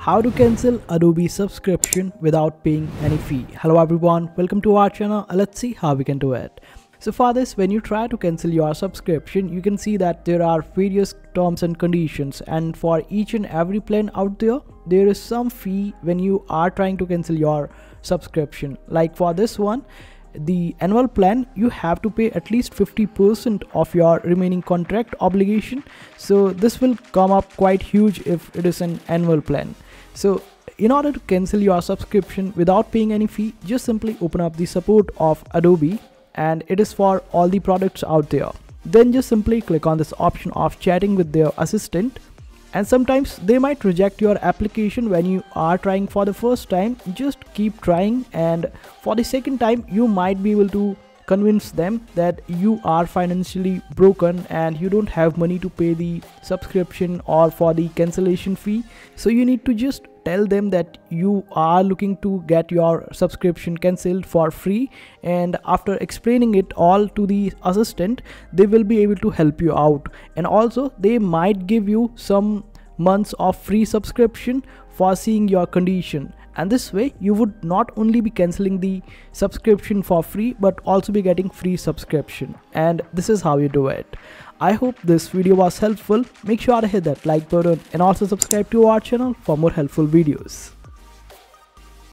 How to cancel Adobe subscription without paying any fee. Hello everyone, welcome to our channel. Let's see how we can do it. So for this, when you try to cancel your subscription, you can see that there are various terms and conditions, and for each and every plan out there, there is some fee when you are trying to cancel your subscription. Like for this one, the annual plan, you have to pay at least 50% of your remaining contract obligation. So this will come up quite huge if it is an annual plan. So in order to cancel your subscription without paying any fee, just simply open up the support of Adobe, and it is for all the products out there. Then just simply click on this option of chatting with their assistant. And sometimes they might reject your application when you are trying for the first time. Just keep trying, and for the second time you might be able to convince them that you are financially broken and you don't have money to pay the subscription or for the cancellation fee. So you need to just tell them that you are looking to get your subscription cancelled for free, and after explaining it all to the assistant, they will be able to help you out. And also they might give you some months of free subscription for seeing your condition, and this way you would not only be cancelling the subscription for free but also be getting free subscription. And this is how you do it. I hope this video was helpful. Make sure to hit that like button and also subscribe to our channel for more helpful videos.